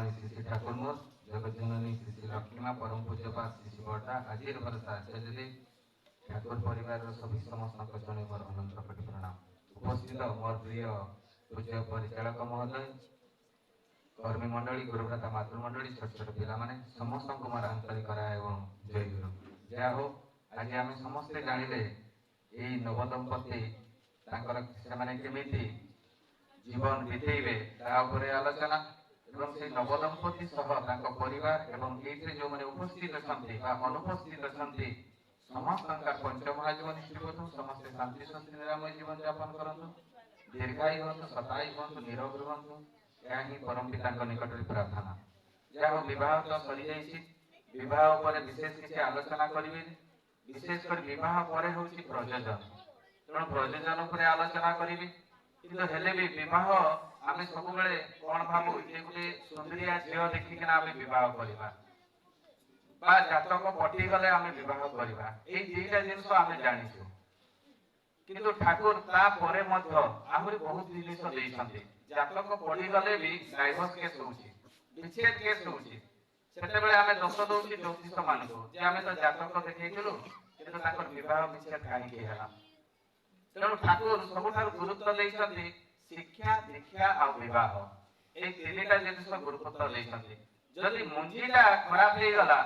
गोस्वामी श्री श्री ठाकुर मोर जगत जननी श्री श्री लक्ष्मीमा परम पूज्यपात श्री श्री बड़ा आज भरसा आचार्य ठाकुर परिवार सभी समस्त जन मोर अनंत कोटि प्रणाम। उपस्थित मोर प्रिय पूज्य परिचालक महोदय, कर्मी मंडली, गुरुभ्राता मातृमंडली, छोट छोट पिला माने समस्त मोर आंतरिक एवं जय गुरु। जय हो। आज आम समस्ते जानिले यही नवदंपति केमिति जीवन बितेबे आलोचना एवं से नवदंपति सह परिवार एवं ये जो मैंने उपस्थित अच्छा अनुपस्थित अच्छा समस्त पंचमहाजीवन निष्ठित समस्ते शांति शांति निरामय जीवन यापन करतु, दीर्घायु हूँ, शतायु हूँ, निरोग रुहतु, यह ही परम पिता निकट में प्रार्थना। जहाँ विवाह तो सरी जाइए, विवाह पर विशेष किसी आलोचना करें, विशेषकर विवाह पर हूँ प्रयोजन, तेणु प्रयोजन पर आलोचना करी किंतु हेले भी विवाह आम सब कौन भावु ये गोटे सुंदरिया झील देखिकिना आम विवाह करवा जातक पटी गले आम विवाह करवा ये दुईटा जिन आम जाचु किंतु ठाकुर तापर आहरी बहुत जिनिस देते। जातक पड़ी गले भी डाइभोर्स केस होउछि, विच्छेद केस होउछि, सेते आम दोष दौची ज्योतिष मान जे आम तो जातक देखिलु किंतु ताकर विवाह विच्छेद कहीं है। तेणु ठाकुर सबुठ गुरुत्व देते शिक्षा, दीक्षा और विवाह ये तीनटा जिनिस गुरुत्व देते। जदि मुंजीटा खराब हो गला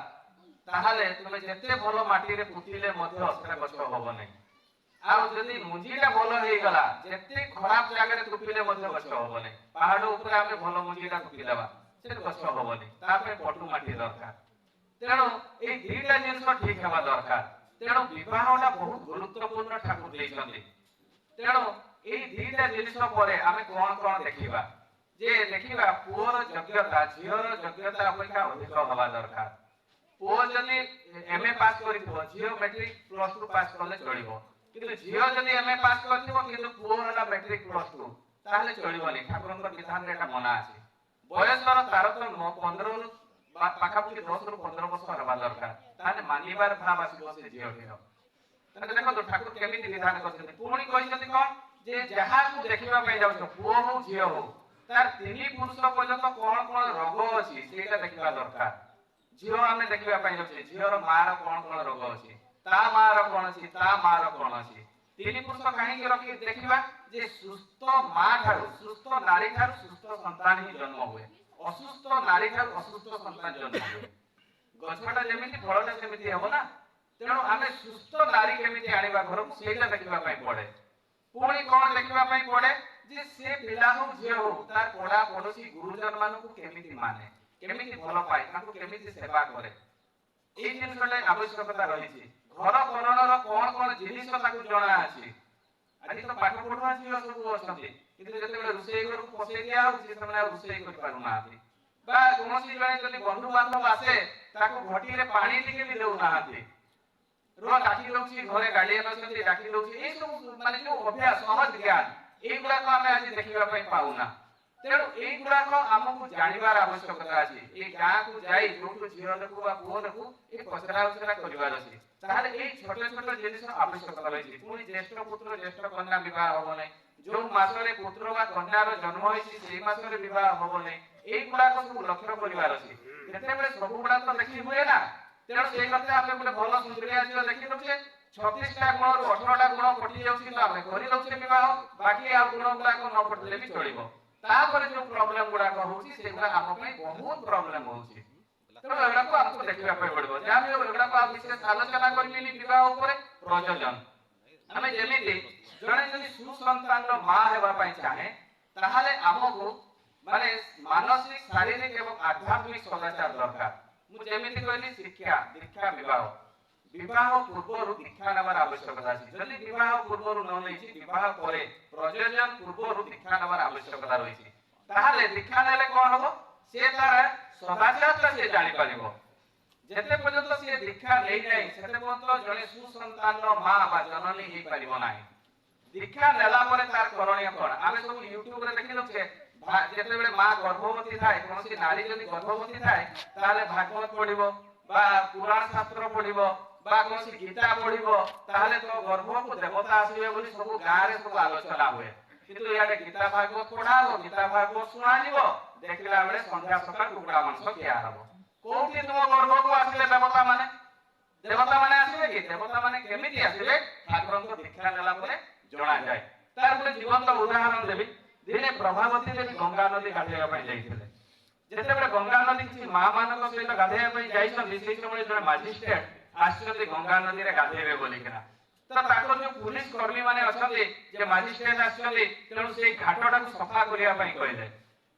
ताहले तुम जेते भल माटी रे पुतिले मध्य सेटा गछ होबो नै, आ जदि मुंजीटा भल हो गला जेते खराब जगह रे पुतिले मध्य गछ होबो नै। पहाड़ ऊपर आमे भल मुंजीटा पुतिलेबा से गछ होबो नै, तापे पटु माटी दरकार। तेणु ए दुईटा जिनिस ठीक हेबा दरकार। तेणु विवाहटा बहुत गुरुत्वपूर्ण ठाकुर देइछन्ती। तेणु ए दुईटा जिनिस परे आमे कोन कोन देखिबा जे देखिबा पुअर योग्यता झीर योग्यता अपेक्षा अधिक हवा दरकार। पुओ जदि एमए पास करिथो झील मैट्रिक प्लस 2 पास करले चलिबो, किंतु झील जदि एमए पास करथिबो किंतु पुओ हला मैट्रिक प्लस 2 ताहले चलिबोनी। ठाकुरଙ୍କ विधान रे एटा मना अछि। बयसर तारतम्य 15 रु पाखापुरी 10 रु 15 वर्ष हवा दरकार, ताहले मानिबार भाव आसीबो से झील। तने देखो तो ठाकुर केमिति विधान करछथि, पुणी कहिसथि कोन जे जहा को देखिबा पय जाउछो पुओ हो झील हो तार तीन पुरुष पर्यंत कोन कोन रोग अछि सेटा देखिबा दरकार। झील आमे देखिबा पय जाउछे झीलर मार कोन कोन रोग अछि, ता मार कोन अछि, ता मार कोन अछि। तीन पुरुष काहे के रखि देखिबा जे सुस्थ मां ठारू सुस्थ नारी ठारू सुस्थ संतान ही जन्म हुए, असुस्थ नारी ठारू असुस्थ संतान जन्म हुए। गछटा जेमिति फलटा सेमिति हेबो ना। तेणु आमे सुस्थ नारी केमिति आनिबा घर सेटा देखिबा पय पड़े। पुणी कोन देखिबा पय पड़े जे से पिला हो झियो हो तार पड़ा पड़ोसी गुरुजन मानकु केमिति माने, केमिति भल पाए, ताकु केमिति सेवा करे, ए जिनिसले आवश्यकता रहिछि। घर करणर कोन कोन जिनिस ताकु जणा अछि। आदि तो पाठ पढुआ झियो सब अछंती किंतु जते रुसई घर को पसे दिया हो से समय रुसई कर पारु नाथि बा कोनोसी जणे जदि बंधु बांधव आसे ताकु घटी रे पानी टिके भी देउ नाथि। रो डाकी दउछि घरे गार्डियन अछंती डाकी दउछि ए सब माने जो अभ्यास सहज ज्ञान एगुड़ा को आमे आज देखिबा पय पाउना। तेणु एगुड़ा को हमकु जानिबार आवश्यकता अछि। ए गां को जाई जोटु झियो देखु बा पुओ देखु ए पचरा उचरा करिवार अछि, ताहाले ए छोट छोट जिनिस आवश्यकता रहिछि। पुनी ज्येष्ठ पुत्र ज्येष्ठ कन्या विवाह होबो नै, जो मासरे पुत्र बा कन्यार जन्म होइछि सेई मासरे विवाह होबो नै। एगुड़ा को सब लक्ष्य करिवार अछि। केते बेले सब गुड़ा तो देखि हुए ना। तेणु से करते आमे गोटे भल सुंदरिया झियो देखि दउछे 36 टा गुण 18 टा गुण पटी जाउछि तो आमे करि दउछे विवाह, बाकी आ गुण गुड़ा को न पटले भी चलिबो। तापर जो प्रॉब्लम गुड़ा को होउछि सेगुड़ा हम पय बहुत प्रॉब्लम होउछि। तेणु एगुड़ा को आपको देखिबा पय पड़िबो। जामे एगुड़ा को विशेष आलोचना करबिनी विवाह ऊपर प्रयोजन। आमे जेमिति जणे जदि सुसंतान रो मां हेबा पय चाहे ताहाले हमकु माने मानसिक शारीरिक एवं आध्यात्मिक सदाचार दरकार। मु जेमिति कहली शिक्षा, दीक्षा, विवाह। विवाह पूर्व दीक्षा नबार आवश्यकता अछि। जदि विवाह पूर्व न लैछि विवाह परे प्रयोजन पूर्व दीक्षा नबार आवश्यकता रहिछि, ताहाले दीक्षा नेले कोन हबो से तार सदाचार से जानि परिबो। जेते पर्यंत से दीक्षा नै नै सेते पर्यंत जने सुसंतान रो मां बा जननी हे परिबो नाही। दीक्षा नेला परे तार करणीय कोन आमे सब YouTube रे देखि लछे जेते बेले मां गर्भवती थाए कोनसी नारी जदि गर्भवती थाए ताले भागवत पढिबो बा पुराण शास्त्र पढिबो बा कोनसी गीता पढिबो ताले तो गर्भ को देवता आसीबे बोली सब गां रे सब आलोचना हुए। किंतु याडे गीता भागवत पढाबो, गीता भागवत सुनानिबो, देखला बेले संध्या सकाळ कुकुड़ा मांस किया हबो कोठी तुम गर्भ को आसिले देवता माने आसिले कि देवता माने केमिति आसिले ठाकुर को दीक्षा देला परे जणा जाय तार परे जीवंत उदाहरण देबी दिने प्रभावती देवी गंगा नदी गाधेया पई जाइथिले जेते बेले गंगा नदी कि मां मानक सहित गाधेया पई जाइछन सेई समय जने मजिस्ट्रेट आश्चर्य गंगा नदी रे गाधेबे बोली किना तो ताको जो पुलिस कर्मी माने अछथि जे मजिस्ट्रेट आछथि तेणु से घाटटा को सफा करिया पई कहले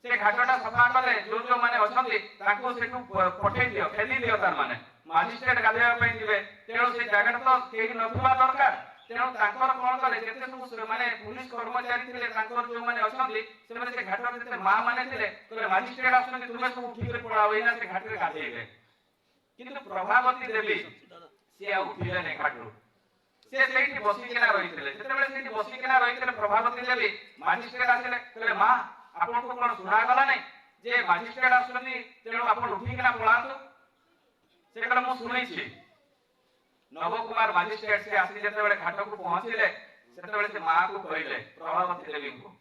से घाटटा सफा कले जो माने अछथि ताको सेठु पठै दियो खेली दियो तार माने मजिस्ट्रेट गाधेया पई दिबे तेणु से जगह तो केही नथुवा दरकार तेणु तांकर कोन कले जेते सब माने पुलिस कर्मचारी थिले तांकर जो माने अछथि से माने से घाटटा जेते मां माने थिले कहले मजिस्ट्रेट आछथि तुमे सब ठीक रे पड़ाओ एना से घाट रे गाधेइले किंतु प्रभावती देवी से उठिले नै घाटू से सेठी बसिकिना रहिथिले जेतेबेले सेठी बसिकिना रहिथिले प्रभावती देवी मजिस्ट्रेट आसिले कहले मां आपन को कोन सुना गला नै जे मजिस्ट्रेट आसुनी तेणु आपन उठिकिना पळातु से कहले मु सुनै छी नव कुमार मजिस्ट्रेट से आसी जेतेबेले घाट को पहुंचिले सेतेबेले से मां को कहिले प्रभावती देवी को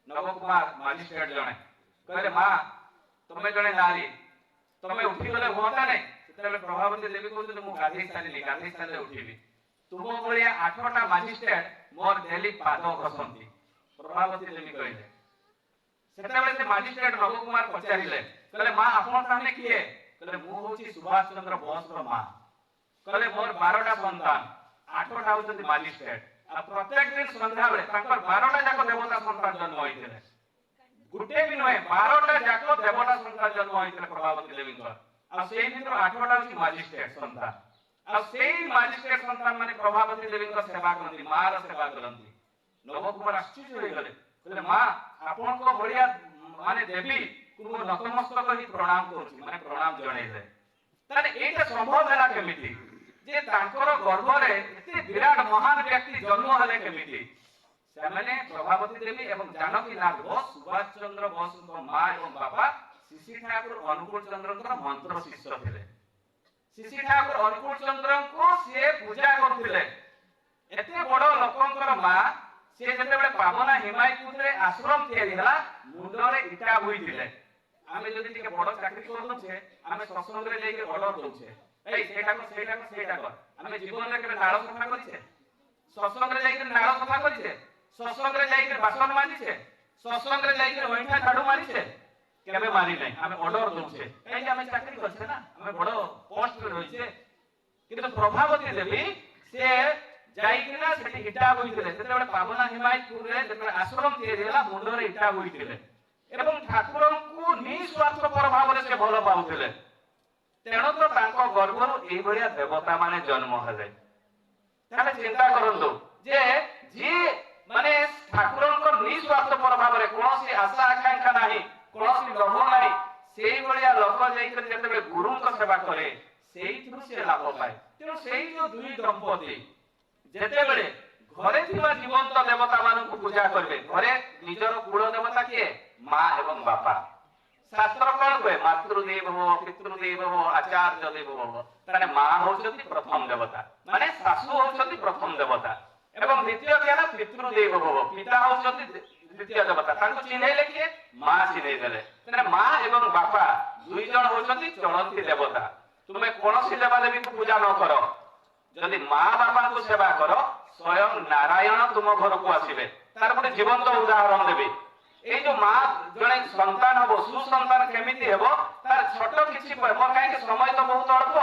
नव कुमार मजिस्ट्रेट जणे कहले मां तमे जणे नारी तमे उठी गले होता नै सेतेबेले प्रभावती देवी कहले मु गाधे साले उठिबी तुम भलिया 8टा मजिस्ट्रेट मोर डेली पाद घसंती प्रभावती देवी कहले सेतेबेले से मजिस्ट्रेट नव कुमार पचारिले कहले मां आपन सामने किए कहले मु होची सुभाष चंद्र बोस रो मां कहले मोर 12टा संतान 8टा होचंती मजिस्ट्रेट आ प्रत्येक दिन संध्या बेले ताकर 12टा जाक देवता संतान जन्म होइथिले गुटे भी नय 12टा जाक देवता संतान जन्म होइथिले प्रभावती देवी को आ सेही भितर 8टा होची मजिस्ट्रेट संतान आ सेही मजिस्ट्रेट संतान माने प्रभावती देवी को सेवा करंती मां रो सेवा करंती नव कुमार आश्चर्य होई गले कहले मां आपन को बढ़िया माने देवी को नतमस्तक ही प्रणाम करछि माने प्रणाम जणैले ताने एटा संभव हैला केमिति जे तांकर गर्भ रे एते विराट महान व्यक्ति जन्म हले केमिति से माने प्रभावती देवी एवं जानकी नाथ बोस सुभाष चंद्र बोस को मां एवं बाबा शिशि ठाकुर अनुकूल चंद्र को मंत्र शिष्य थिले शिशि ठाकुर अनुकूल चंद्र को से पूजा करथिले एते बड़ लोकंकर मां से जेतेबेले पावना हिमायतपुर रे आश्रम तयारी हला मुंडरे इटा होइथिले आमे जदि टिके बड़ चाकरी करदो छे आमे सत्संग रे जाई के ऑर्डर दउ छे ए सेटा कर आमे जीवन रे के नाळ सफा करि छे सत्संग रे जाई के नाळ सफा करि छे सत्संग रे जाई के बासन मारि छे सत्संग रे जाई के ओइठा झाड़ू मारि छे केबे मारि नै आमे ऑर्डर दउ छे ए आमे चाकरी कर छे ना आमे बड़ पोस्ट रे रहि छे किंतु प्रभावती देवी से जाई के ना सेठी इटा होइथिले जेतेबेले पावना हिमायतपुर रे जेतेबेले आश्रम तयारी हला मुंडरे इटा होइथिले एवं ठाकुर को निस्वार्थ प्रभाव रे से भलो पाउथिले तेणु तो तांको गर्भरु एई भलिया देवता माने जन्म हले ताले चिंता करंदो जे जे माने ठाकुर को निस्वार्थ प्रभाव रे कोनोसी आशा आकांक्षा नाही कोनोसी लोभ नाही सेई भलिया लोक जाई के जेतेबेले गुरु को सेवा करे सेई से लाभ पाए तेणु सेई जो दुई दंपति जेतेबेले घरे थिबा जीवंत देवता मानन को पूजा करबे घरे निजर कुल देवता किए मां एवं बापा शास्त्र कोन कहे मातृदेव हो पितृदेव हो आचार्य देव हो ताने मां होचती प्रथम देवता माने सासु होचती प्रथम देवता एवं द्वितीय केला पितृदेव हो पिता होचती द्वितीय देवता ताको चिन्हैले किए मां चिन्है देले ताने मां एवं बापा दुई जण होचती चलंती देवता तुमे कोनोसी देवा देवी को पूजा न करो जदि मां बापा को सेवा करो स्वयं नारायण तुम घर को आसीबे तार पुनी जीवंत उदाहरण देबे ए जो मां जने संतान हबो सुसंतान केमिति हेबो तार छोटो किछि कहबो काहे कि समय तो बहुत अल्प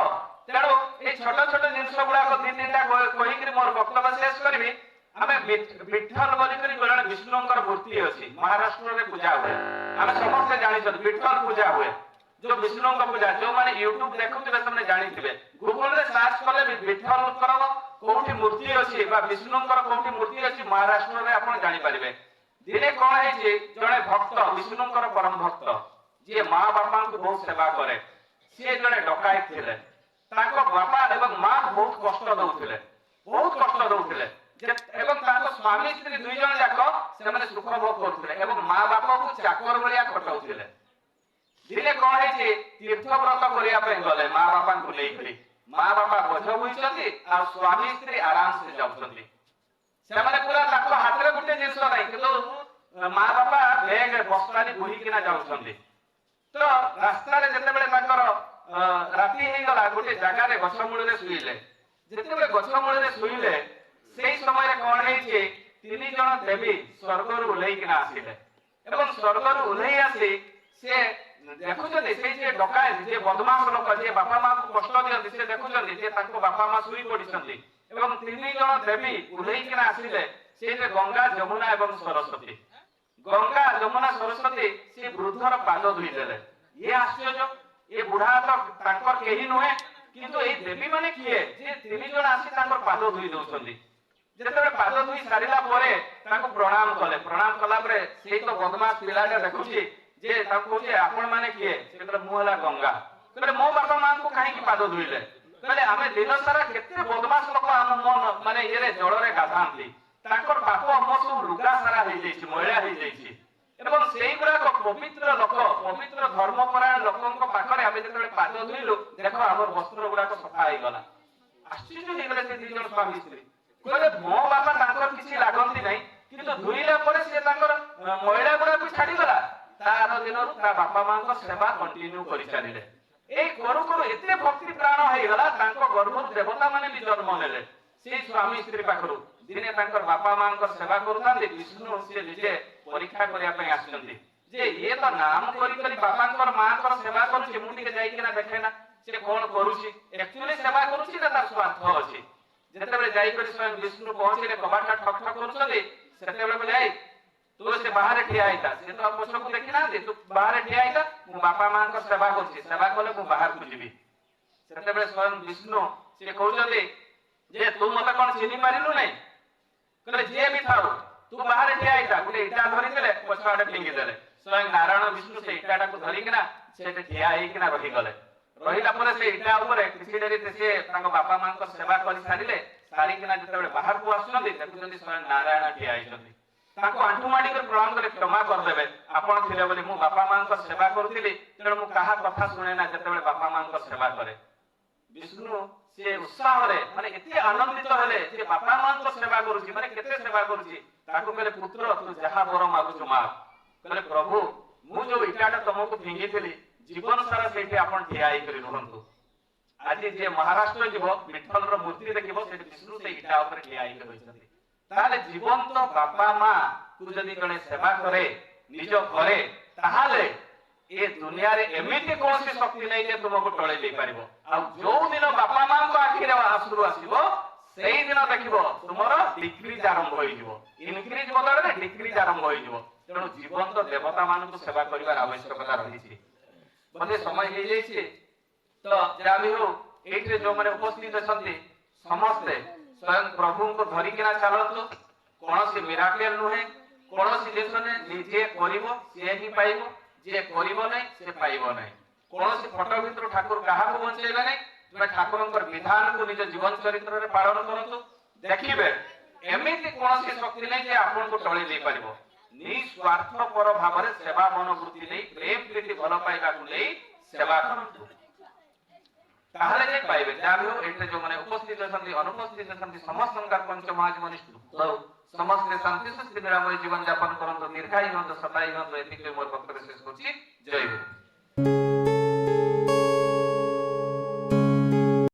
तेणु ए छोटो छोटो जिंस गुडा को दिन दिनटा कहि कि मोर वक्तव्य शेष करबी हमें विठल बोली करी गण विष्णुंकर मूर्ति अछि महाराष्ट्र रे पूजा हुए हम समस्त जानि छ विठल पूजा हुए जो विष्णु का पूजा जो माने YouTube देखुथिबे तुमने जानिथिबे गूगल रे सर्च करले विठल करब कोठी मूर्ति अछि बा विष्णुंकर कोठी मूर्ति अछि महाराष्ट्र रे आपण जानि परिबे दिने कोन है जे जने भक्त विष्णुंकर परम भक्त जे मां बापा को बहुत सेवा करे से जने डकायत थिले ताको बापा एवं मां बहुत कष्ट दउथिले एवं ताको स्वामी स्त्री दुई जन जाको से माने सुख भोग करथिले एवं मां बापा को चाकर बलिया खटाउथिले दिने कोन है जे तीर्थ व्रत करिया पे गले मां बापा को नै करी मां बापा बोझ होइछथि आ स्वामी स्त्री आराम से जाउछथि से माने पूरा ताको हाथ रे गुटे जिंस नै किंतु मां बापा बैग बस्तानी बुही किना जाउछथि तो रास्ता रे जते बेले ताकर राती हे गला गोटे जगह रे गछ मूल रे सुइले जते बेले गछ मूल रे सुइले सेही समय रे कोन हे जे तीन जण देवी स्वर्ग रु उलै किना आसिले एवं स्वर्ग रु उलै आसी से देखुछन्ति से जे डकाय जे बदमाश लोक जे बापा मां को कष्ट दियन्ति से देखुछन्ति जे ताको बापा मां सुई पडिछन्ति एवं तीन जण देवी उलै किना आसिले से जे गंगा जमुना एवं सरस्वती गंगा जमुना सरस्वती से वृद्धर पाद धुई देले ये आश्चर्य ये बुढ़ा तो ताकर केही नुहे किंतु ए देवी माने किए जे तीन जण आसी ताकर पाद धुई दउछन्ति जेतेबे पाद धुई सारिला परे ताको प्रणाम कला परे सेही तो बदमाश पिलाटा देखुची जे ताको जे आपण माने किए सेतरे मु हला गंगा कहले मो बापा मां को काहे की पाद धुइले कहले आमे दिन सारा केते बदमाश लोक हम मन माने एरे जळ रे गाधांती ताकर बाप हम सब लुगा सारा हे जैछि महिला हे जैछि एवं सेही गुरा पवित्र लोक पवित्र धर्मपरायण लोकन पाखरे आमे जेतेबे पाद धुइलु देखो हमर वस्त्र गुरा सफा हे गला आश्चर्य हे गले से दी जण स्वामी स्त्री कहले मो बापा ताकर किछि लागंती नै किंतु धुइला परे से ताकर महिला गुरा को छाडी गला तार दिनरु ता बापा मां को सेवा कंटिन्यू करि चालिले ए करू करू एते भक्ति प्राण हे गला तांको गर्भ देवता माने भी जन्म नेले से स्वामी स्त्री पाखरु दिने तांकर बापा मां को सेवा करतांते विष्णु से निजे परीक्षा करिया पय आछन्ती जे ये तो नाम करी करी बापांकर मांकर सेवा करूची मुंडी के जाई किना देखेना से कोन करूची एक्चुअली सेवा करूची ना तार स्वार्थ अछि जेतेबे जाई करी स्वयं विष्णु पहुंचले कबाटा ठक ठक करूछन्ती सेतेबे बोले आई तू से बाहर ठिया आइता से तो पछो को देखिना दे तू बाहर ठिया आइता मु बापा मां को सेवा करछि सेवा कले मु बाहर को जीवी सेतेबे स्वयं विष्णु से कहउछन्ती जे तू मते कोन चिनी मारिलु नै कहले जे भी थाउ तू बाहर ठिया आइता गुटे इटा धरि देले पछाडे फिंगी देले स्वयं नारायण विष्णु से इटाटा को धरि किना से ठिया आइ किना रहि गले रहिला परे से इटा ऊपर किछि देरी से तांको बापा मां को सेवा करि सारिले सारी किना जेतेबे बाहर को आछन्ती देखुछन्ती स्वयं नारायण ठिया आइछन्ती ताको आंठू माडी कर प्रणाम करे क्षमा कर देबे आपण थिले बोली मु बापा मां को सेवा करथिली तेण मु कहा कथा सुने ना जेतेबे बापा मां को सेवा करे विष्णु से उत्साह रे माने एते आनंदित हेले जे बापा मां को सेवा करूची माने केते सेवा करूची ताको कहले पुत्र तू जहा बर मागुछ माग कहले प्रभु मु जो इटाटा तुमको फिंगी थिली जीवन सारा सेठी आपण ठियाई करी रहंतु आज जे महाराष्ट्र जीव विठ्ठल रो मूर्ति देखिबो से विष्णु से इटा ऊपर ठियाई करी होइछथि ताले जीवन तो बापा मां तू जदी कणे सेवा करे निज घरे ताहाले ए दुनिया रे एमिति कोनसी शक्ति नै जे तुमको टळे दे परिबो आ जो दिन बापा मां को आखिरे आसुरु आसीबो सेही दिन देखिबो तुमरो डिक्रीज आरंभ होई जिवो इनक्रीज बदले डिक्रीज आरंभ होई जिवो तेणु जीवन तो देवता मान को सेवा करिवार आवश्यकता रहिछि बदे समय हे जाइछि तो जाबी हो एठे जो माने उपस्थित अछंती समस्त स्वयं प्रभु को धरि किना चलतो कोनोसी मिराकल नुहे कोनोसी देश ने निजे करिवो से ही पाइबो जे करिवो नै से पाइबो नै कोनोसी फोटो भितर ठाकुर काहा को बंचेबे नै तुमे ठाकुरंकर विधान को निज जीवन चरित्र रे पालन करतो देखिबे एमिति कोनोसी शक्ति नै जे आपन को टळी दे परिबो निस्वार्थ पर भाव रे सेवा मनोवृत्ति नै प्रेम प्रीति भल पाइबा को नै सेवा करतो ताहले जे पाइबे जाबियो एते जो माने उपस्थित अछंती अनुपस्थित अछंती समस्त संकार पंच महाजमनिष्ठ समस्त शांति से श्री रामय जीवन यापन करंतो दीर्घायु होंतो सतायु होंतो एतिके मोर पक्ष शेष करछि जय गुरु।